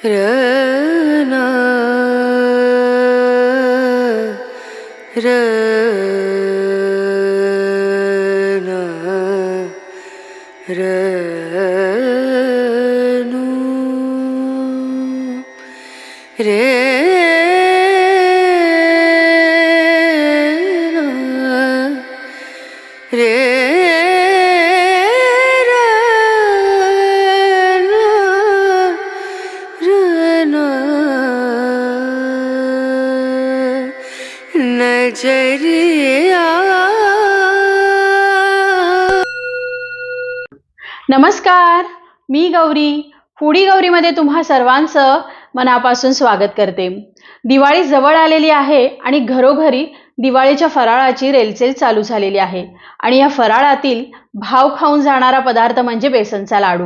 𝓱𝓮𝓻𝓮 नमस्कार, मी गौरी फूडी गौरीमध्ये तुम्हा सर्वांचं मनापासून स्वागत करते। दिवाळी जवळ आलेली आहे आणि घरोघरी दिवाळीच्या फराळाची रेलचेल चालू झालेली आहे आणि या फराळातील भाव खाऊन जाणारा पदार्थ म्हणजे बेसनचा लाडू।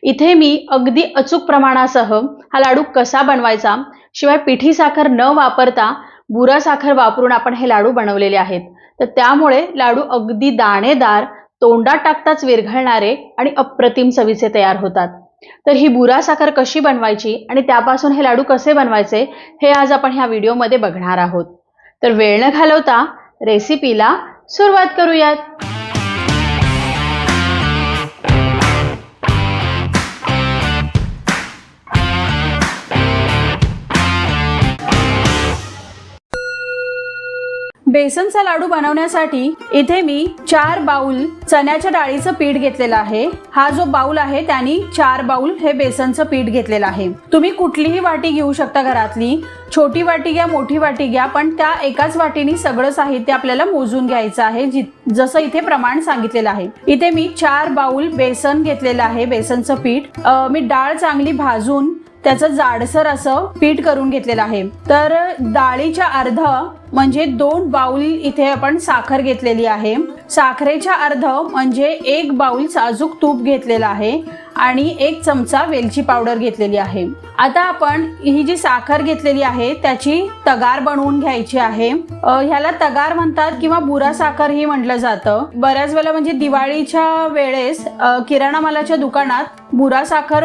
इथे मी अगदी अचूक प्रमाणासह हा लाडू कसा बनवायचा, शिवाय पिठी साखर न वापरता बुरा साखर वापरून आपण हे लाडू बनवलेले आहेत। तर त्यामुळे लाडू अगदी दाणेदार, तोंडात टाकताच विरघळणारे आणि अप्रतिम चवीचे तयार होतात। तर ही बुरा साखर कशी बनवायची आणि त्यापासून हे लाडू कसे बनवायचे हे आज आपण ह्या व्हिडिओमध्ये बघणार आहोत। तर वेळ न घालवता रेसिपीला सुरुवात करूयात। बेसनचा लाडू बनवण्यासाठी इथे मी 4 बाउल चण्याच्या डाळीचं पीठ घेतलेलं आहे। हा जो बाउल आहे त्यानी 4 बाउल हे बेसनचं पीठ घेतलेलं आहे। तुम्ही कुठलीही वाटी घेऊ शकता, घरातली छोटी वाटी घ्या, मोठी वाटी घ्या, पण त्या एकाच वाटीने सगळं साहित्य आपल्याला मोजून घ्यायचं आहे, जसं इथे प्रमाण सांगितलेलं आहे। इथे मी 4 बाउल बेसन घेतलेलं आहे, बेसनचं पीठ। मी डाळ चांगली भाजून त्याचं जाडसर असं पीठ करून घेतलेलं आहे। तर डाळीच्या अर्ध म्हणजे 2 बाउल इथे आपण साखर घेतलेली आहे। साखरेच्या अर्ध म्हणजे 1 बाउल साजूक तूप घेतलेलं आहे आणि 1 चमचा वेलची पावडर घेतलेली आहे। आता आपण ही जी साखर घेतलेली आहे त्याची तगार बनवून घ्यायची आहे। ह्याला तगार म्हणतात किंवा बुरा साखर ही म्हटलं जातं। बऱ्याच वेळेला म्हणजे दिवाळीच्या वेळेस किराणा मालाच्या दुकानात बुरा साखर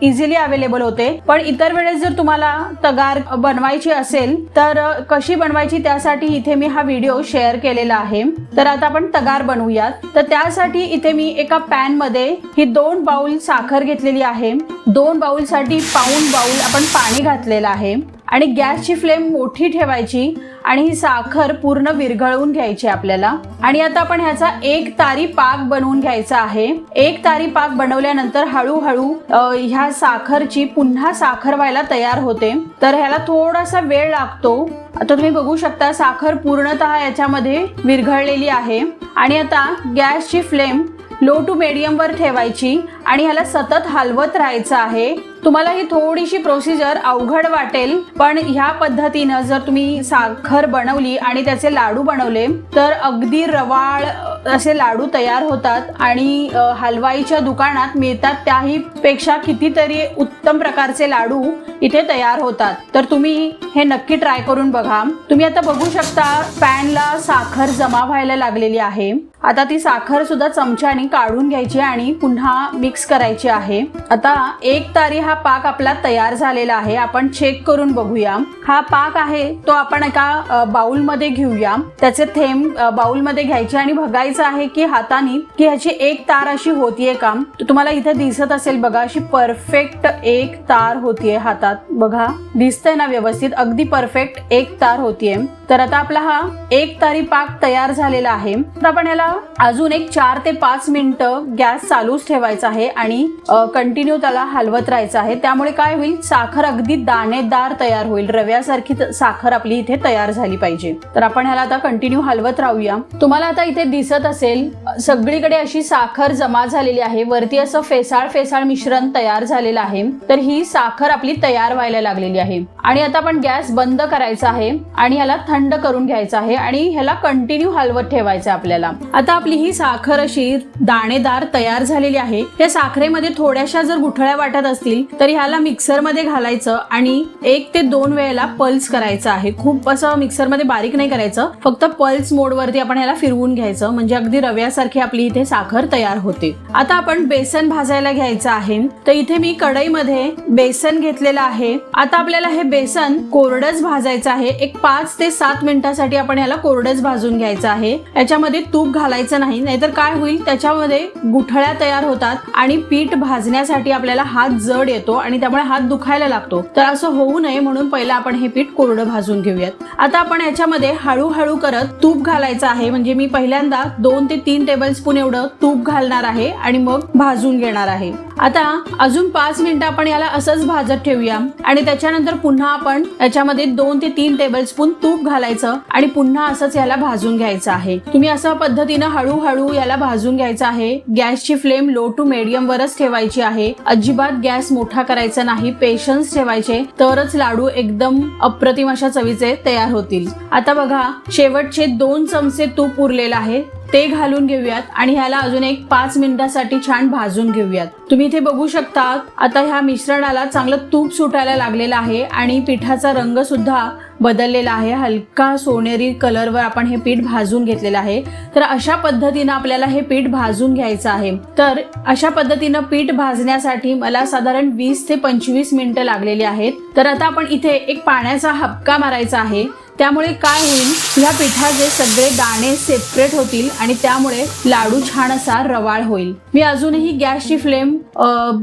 इझिली अवेलेबल होते, पण इतर वेळेस जर तुम्हाला तगार बनवायची असेल तर कशी बनवायची त्यासाठी इथे मी हा व्हिडिओ शेअर केलेला आहे। तर आता आपण तगार बनवूयात। तर त्यासाठी इथे मी एका पॅन मध्ये ही 2 बाउल साखर घेतलेली आहे। 2 बाउल साठी पाऊण बाउल आपण पाणी घातलेलं आहे आणि गॅसची फ्लेम मोठी ठेवायची आणि ही साखर पूर्ण विरघळवून घ्यायची आपल्याला। आणि आता आपण ह्याचा 1 तारी पाक बनवून घ्यायचा आहे। 1 तारी पाक बनवल्यानंतर हळूहळू ह्या साखरची पुन्हा साखर व्हायला तयार होते, तर ह्याला थोडासा वेळ लागतो। आता तुम्ही बघू शकता साखर पूर्णतः याच्यामध्ये विरघळलेली आहे आणि आता गॅसची फ्लेम लो टू मीडियम वर ठेवायची आणि ह्याला सतत हलवत राहायचं आहे। तुम्हाला ही थोडीशी प्रोसिजर अवघड वाटेल, पण ह्या पद्धतीनं जर तुम्ही साखर बनवली आणि त्याचे लाडू बनवले तर अगदी रवाळ असे लाडू तयार होतात आणि हलवाईच्या दुकानात मिळतात त्याही पेक्षा कितीतरी उत्तम प्रकारचे लाडू इथे तयार होतात। तर तुम्ही हे नक्की ट्राय करून बघा। तुम्ही आता बघू शकता पॅनला साखर जमा व्हायला लागलेली आहे। आता ती साखर सुद्धा चमच्याने काढून घ्यायची आणि पुन्हा मिक्स करायची आहे। आता 1 तारी हा पाक आपला तयार झालेला आहे। आपण चेक करून बघूया। हा पाक आहे तो आपण एका बाउल मध्ये घेऊया, त्याचे थेंब बाउल मध्ये घ्यायचे आणि बघायचं आहे की हाताने की ह्याची 1 तार अशी होतीये का। तुम्हाला इथे दिसत असेल बघा, अशी परफेक्ट 1 तार होतीये हातात, बघा दिसतंय ना व्यवस्थित, अगदी परफेक्ट 1 तार होतीये। तर आता आपला हा 1 तारी पाक तयार झालेला आहे। तर आपण याला अजून एक 4 ते 5 मिनिटं गॅस चालूच ठेवायचा आहे आणि कंटिन्यू त्याला हलवत राहायचं आहे। त्यामुळे काय होईल, साखर अगदी दाणेदार तयार होईल, रव्यासारखी साखर आपली इथे तयार झाली पाहिजे। तर आपण ह्याला आता कंटिन्यू हलवत राहूया। तुम्हाला आता इथे दिसत असेल सगळीकडे अशी साखर जमा झालेली आहे, वरती असं फेसाळ फेसाळ मिश्रण तयार झालेलं आहे। तर ही साखर आपली तयार व्हायला लागलेली आहे आणि आता आपण गॅस बंद करायचा आहे आणि ह्याला थंड करून घ्यायचं आहे आणि ह्याला कंटिन्यू हलवत ठेवायचं आपल्याला। आता आपली ही साखर अशी दाणेदार तयार झालेली आहे। या साखरेमध्ये थोड्याशा जर गुठळ्या वाटत असतील तर ह्याला मिक्सर मध्ये घालायचं आणि 1 ते 2 वेळेला पल्स करायचं आहे। खूप असं मिक्सर मध्ये बारीक नाही करायचं, फक्त पल्स मोड वरती आपण ह्याला फिरवून घ्यायचं, म्हणजे अगदी रव्यासारखं भाजल्यासारखी आपली इथे साखर तयार होते। आता आपण बेसन भाजायला घ्यायचं आहे। तर इथे मी कढईमध्ये बेसन घेतलेलं आहे। आता आपल्याला हे बेसन कोरडच भाजायचं आहे। एक 5 ते 7 मिनिटांसाठी आपण याला कोरडच भाजून घ्यायचं आहे। याच्यामध्ये तूप घालायचं नाही, नाहीतर काय होईल त्याच्यामध्ये गुठळ्या तयार होतात आणि पीठ भाजण्यासाठी आपल्याला हात जड येतो आणि त्यामुळे हात दुखायला लागतो। तर असं होऊ नये म्हणून पहिला आपण हे पीठ कोरडं भाजून घेऊयात। आता आपण याच्यामध्ये हळूहळू करत तूप घालायचं आहे। म्हणजे मी पहिल्यांदा 2 ते 3 टेबलस्पून एवढं तूप घालणार आहे आणि मग भाजून घेणार आहे। आता अजून 5 मिनिटं आपण याला असंच भाजत ठेवूया आणि त्याच्यानंतर पुन्हा आपण याच्यामध्ये 2 ते 3 टेबलस्पून तूप घालायचं आणि पुन्हा असंच याला भाजून घ्यायचं आहे। तुम्ही अशा पद्धतीने हळूहळू याला भाजून घ्यायचं आहे। गॅसची फ्लेम लो टू मीडियम वरच ठेवायची आहे। अजिबात गॅस मोठा करायचा नाही, पेशन्स ठेवायचे, तरच लाडू एकदम अप्रतिम अशा चवीचे तयार होतील। आता बघा शेवटचे 2 चमचे तूप उरलेलं आहे, ते घालून घेऊयात आणि ह्याला अजून एक 5 मिनिटांसाठी छान भाजून घेऊयात। तुम्ही इथे बघू शकता आता ह्या मिश्रणाला चांगलं तूप सुटायला लागलेलं आहे आणि पिठाचा रंग सुद्धा बदललेला आहे। हलका सोनेरी कलरवर आपण हे पीठ भाजून घेतलेलं आहे। तर अशा पद्धतीने आपल्याला हे पीठ भाजून घ्यायचं आहे। तर अशा पद्धतीने पीठ भाजण्यासाठी मला साधारण 20 ते 25 मिनिटं लागलेली आहेत। तर आता आपण इथे एक पाण्याचा हबका मारायचा आहे। त्यामुळे काय होईल, या पिठाचे सगळे दाणे सेपरेट होतील आणि त्यामुळे लाडू छान असा रवाळ होईल। मी अजूनही गॅसची फ्लेम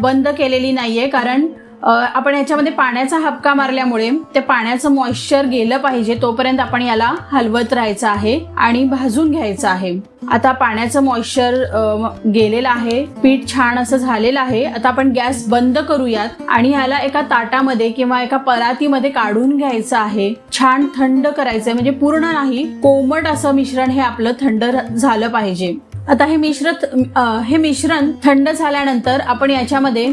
बंद केलेली नाहीये, कारण आपण याच्यामध्ये पाण्याचा हबका मारल्यामुळे ते पाण्याचं मॉइश्चर गेलं पाहिजे तोपर्यंत आपण याला हलवत राहायचं आहे आणि भाजून घ्यायचं आहे। आता पाण्याचं मॉइश्चर गेलेलं आहे, पीठ छान असं झालेलं आहे। आता आपण गॅस बंद करूयात आणि ह्याला एका ताटामध्ये किंवा एका परातीमध्ये काढून घ्यायचं आहे। छान थंड करायचंय, म्हणजे पूर्ण नाही, कोमट असं मिश्रण हे आपलं थंड झालं पाहिजे। आता हे मिश्रण थंड झाल्यानंतर आपण याच्यामध्ये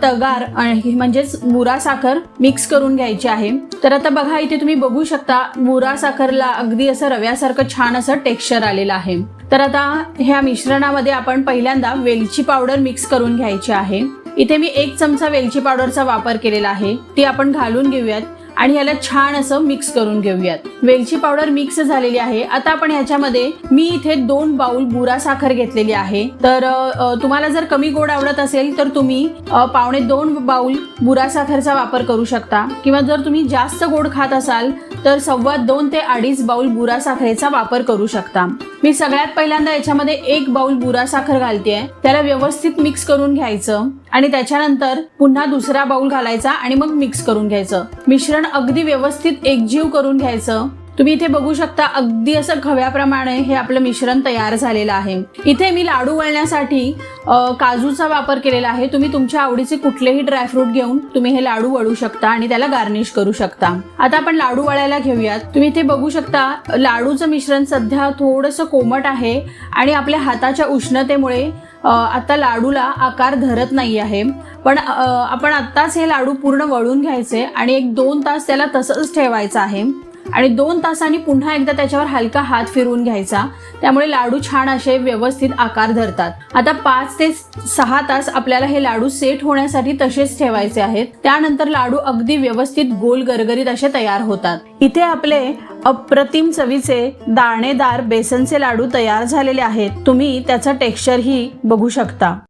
तगार म्हणजेच बुरा साखर मिक्स करून घ्यायची आहे। तर आता बघा इथे तुम्ही बघू शकता बुरा साखरला अगदी असं रव्यासारखं छान असं टेक्स्चर आलेलं आहे। तर आता ह्या मिश्रणामध्ये आपण पहिल्यांदा वेलची पावडर मिक्स करून घ्यायची आहे। इथे मी 1 चमचा वेलची पावडरचा वापर केलेला आहे, ती आपण घालून घेऊयात आणि याला छान असं मिक्स करून घेऊयात। वेलची पावडर मिक्स झालेली आहे। आता आपण ह्याच्यामध्ये मी इथे 2 बाउल बुरा साखर घेतलेली आहे। तर तुम्हाला जर कमी गोड आवडत असेल तर तुम्ही 1.25 बाउल बुरा साखरचा वापर करू शकता, किंवा जर तुम्ही जास्त गोड खात असाल तर 2.25 ते 2.5 बाउल बुरा साखरेचा वापर करू शकता। मी सगळ्यात पहिल्यांदा याच्यामध्ये 1 बाउल बुरा साखर घालतेय, त्याला व्यवस्थित मिक्स करून घ्यायचं आणि त्याच्यानंतर पुन्हा दुसरा बाउल घालायचा आणि मग मिक्स करून घ्यायचं। मिश्रण अगदी व्यवस्थित एकजीव करून घ्यायचं। तुम्ही इथे बघू शकता अगदी असं खव्याप्रमाणे हे आपलं मिश्रण तयार झालेलं आहे। इथे मी लाडू वळण्यासाठी काजूचा वापर केलेला आहे। तुम्ही तुमच्या आवडीचे कुठलेही ड्रायफ्रूट घेऊन तुम्ही हे लाडू वळू शकता आणि त्याला गार्निश करू शकता। आता आपण लाडू वळायला घेऊयात। तुम्ही इथे बघू शकता लाडूचं मिश्रण सध्या थोडंसं कोमट आहे आणि आपल्या हाताच्या उष्णतेमुळे आता लाडूला आकार धरत नाही आहे, पण आपण आत्ताच हे लाडू पूर्ण वळून घ्यायचे आणि 1-2 तास त्याला तसंच ठेवायचं आहे आणि 2 तासांनी पुन्हा एकदा त्याच्यावर हलका हात फिरवून घ्यायचा, त्यामुळे लाडू छान असे व्यवस्थित आकार धरतात। आता 5 ते 6 तास आपल्याला हे लाडू सेट होण्यासाठी तसेच ठेवायचे आहेत। त्यानंतर लाडू अगदी व्यवस्थित गोल गरगरीत असे तयार होतात। इथे आपले अप्रतिम चवीचे दाणेदार बेसनचे लाडू तयार झालेले आहेत। तुम्ही त्याचा टेक्स्चर ही बघू शकता।